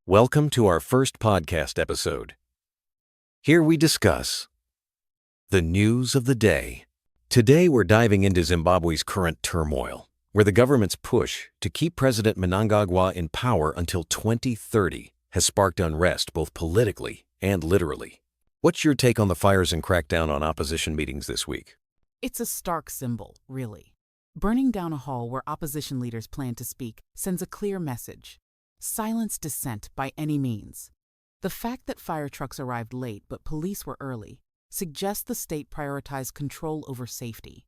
Welcome to our first podcast episode. Here we discuss the news of the day. Today we're diving into Zimbabwe's current turmoil, where the government's push to keep President Mnangagwa in power until 2030 has sparked unrest both politically and literally. What's your take on the fires and crackdown on opposition meetings this week? It's a stark symbol, really. Burning down a hall where opposition leaders plan to speak sends a clear message. Silence dissent by any means. The fact that fire trucks arrived late but police were early suggests the state prioritized control over safety.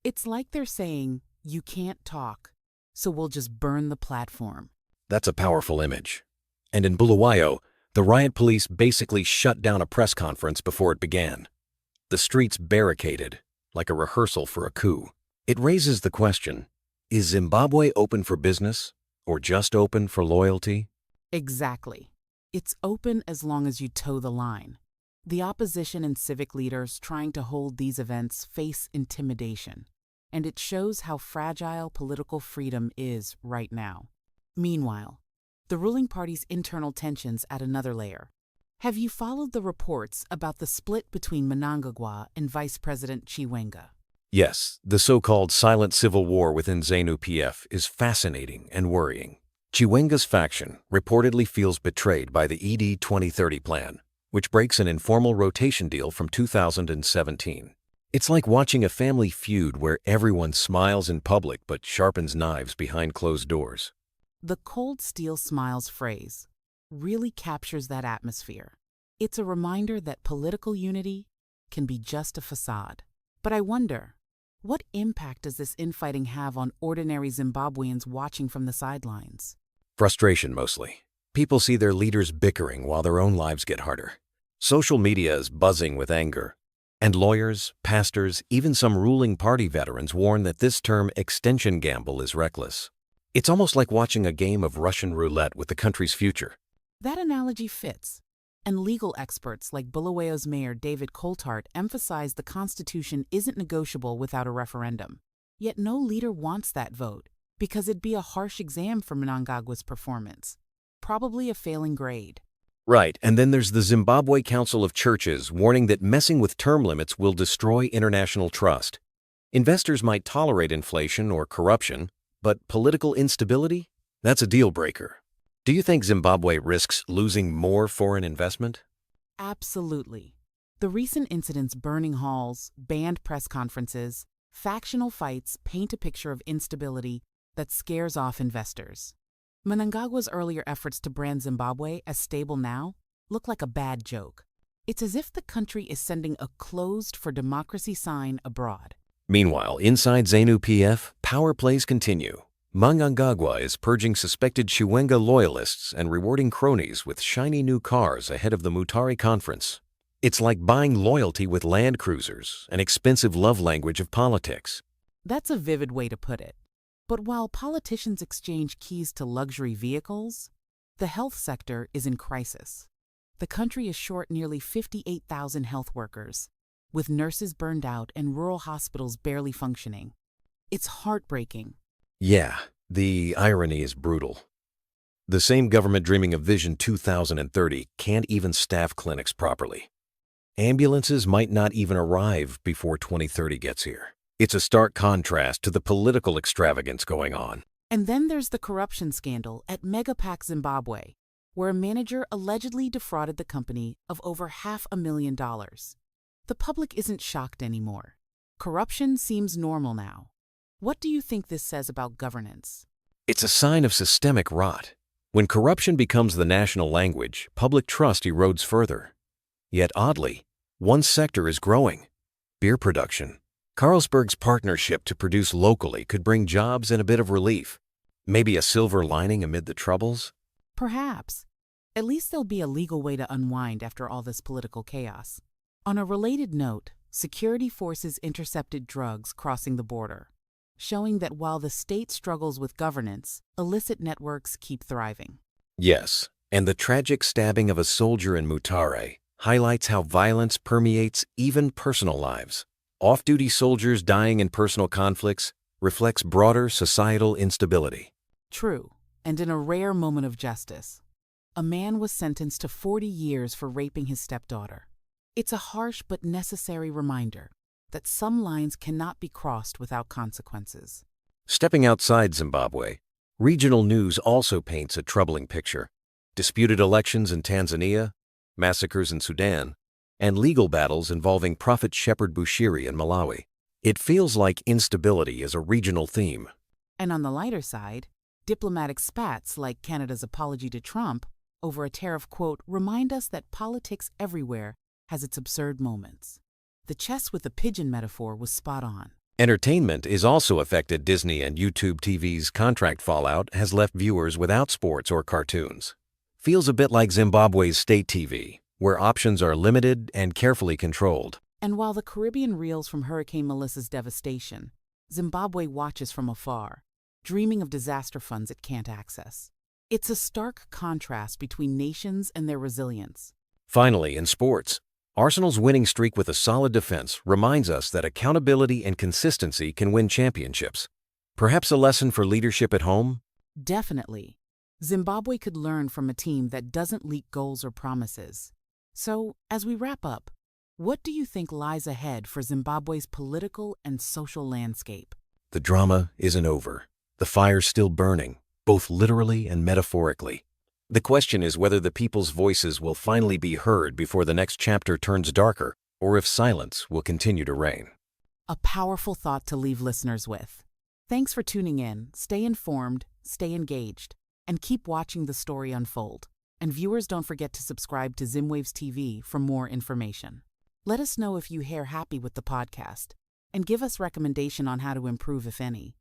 It's like they're saying, you can't talk, so we'll just burn the platform. That's a powerful image. And in Bulawayo, the riot police basically shut down a press conference before it began. The streets barricaded, like a rehearsal for a coup. It raises the question, is Zimbabwe open for business? Or just open for loyalty? Exactly. It's open as long as you toe the line. The opposition and civic leaders trying to hold these events face intimidation, and it shows how fragile political freedom is right now. Meanwhile, the ruling party's internal tensions add another layer. Have you followed the reports about the split between Mnangagwa and Vice President Chiwenga? Yes, the so-called silent civil war within ZANU-PF is fascinating and worrying. Chiwenga's faction reportedly feels betrayed by the ED 2030 plan, which breaks an informal rotation deal from 2017. It's like watching a family feud where everyone smiles in public but sharpens knives behind closed doors. The cold steel smiles phrase really captures that atmosphere. It's a reminder that political unity can be just a facade. But I wonder, what impact does this infighting have on ordinary Zimbabweans watching from the sidelines? Frustration mostly. People see their leaders bickering while their own lives get harder. Social media is buzzing with anger. And lawyers, pastors, even some ruling party veterans warn that this term extension gamble is reckless. It's almost like watching a game of Russian roulette with the country's future. That analogy fits. And legal experts like Bulawayo's mayor David Coltart emphasize the Constitution isn't negotiable without a referendum. Yet no leader wants that vote, because it'd be a harsh exam for Mnangagwa's performance. Probably a failing grade. Right, and then there's the Zimbabwe Council of Churches warning that messing with term limits will destroy international trust. Investors might tolerate inflation or corruption, but political instability? That's a deal breaker. Do you think Zimbabwe risks losing more foreign investment? Absolutely. The recent incidents burning halls, banned press conferences, factional fights paint a picture of instability that scares off investors. Mnangagwa's earlier efforts to brand Zimbabwe as stable now look like a bad joke. It's as if the country is sending a closed for democracy sign abroad. Meanwhile, inside ZANU-PF, power plays continue. Mnangagwa is purging suspected Chiwenga loyalists and rewarding cronies with shiny new cars ahead of the Mutare conference. It's like buying loyalty with Land Cruisers, an expensive love language of politics. That's a vivid way to put it. But while politicians exchange keys to luxury vehicles, the health sector is in crisis. The country is short nearly 58,000 health workers, with nurses burned out and rural hospitals barely functioning. It's heartbreaking. Yeah, the irony is brutal. The same government dreaming of Vision 2030 can't even staff clinics properly. Ambulances might not even arrive before 2030 gets here. It's a stark contrast to the political extravagance going on. And then there's the corruption scandal at Mega Pak, Zimbabwe, where a manager allegedly defrauded the company of over $500,000. The public isn't shocked anymore. Corruption seems normal now. What do you think this says about governance? It's a sign of systemic rot. When corruption becomes the national language, public trust erodes further. Yet oddly, one sector is growing: beer production. Carlsberg's partnership to produce locally could bring jobs and a bit of relief. Maybe a silver lining amid the troubles? Perhaps. At least there'll be a legal way to unwind after all this political chaos. On a related note, security forces intercepted drugs crossing the border. showing that while the state struggles with governance, illicit networks keep thriving. Yes, and the tragic stabbing of a soldier in Mutare highlights how violence permeates even personal lives. Off-duty soldiers dying in personal conflicts reflects broader societal instability. True, and in a rare moment of justice, a man was sentenced to 40 years for raping his stepdaughter. It's a harsh but necessary reminder that some lines cannot be crossed without consequences. Stepping outside Zimbabwe, regional news also paints a troubling picture. Disputed elections in Tanzania, massacres in Sudan, and legal battles involving prophet shepherd Bushiri in Malawi. It feels like instability is a regional theme. And on the lighter side, diplomatic spats like Canada's apology to Trump over a tariff quote remind us that politics everywhere has its absurd moments. The chess with the pigeon metaphor was spot on. Entertainment is also affected. Disney and YouTube TV's contract fallout has left viewers without sports or cartoons. Feels a bit like Zimbabwe's state TV, where options are limited and carefully controlled. And while the Caribbean reels from Hurricane Melissa's devastation, Zimbabwe watches from afar, dreaming of disaster funds it can't access. It's a stark contrast between nations and their resilience. Finally, in sports, Arsenal's winning streak with a solid defense reminds us that accountability and consistency can win championships. Perhaps a lesson for leadership at home? Definitely. Zimbabwe could learn from a team that doesn't leak goals or promises. So, as we wrap up, what do you think lies ahead for Zimbabwe's political and social landscape? The drama isn't over. The fire's still burning, both literally and metaphorically. The question is whether the people's voices will finally be heard before the next chapter turns darker, or if silence will continue to reign. A powerful thought to leave listeners with. Thanks for tuning in. Stay informed, stay engaged, and keep watching the story unfold. And viewers, don't forget to subscribe to Zimwaves TV for more information. Let us know if you're happy with the podcast, and give us recommendation on how to improve, if any.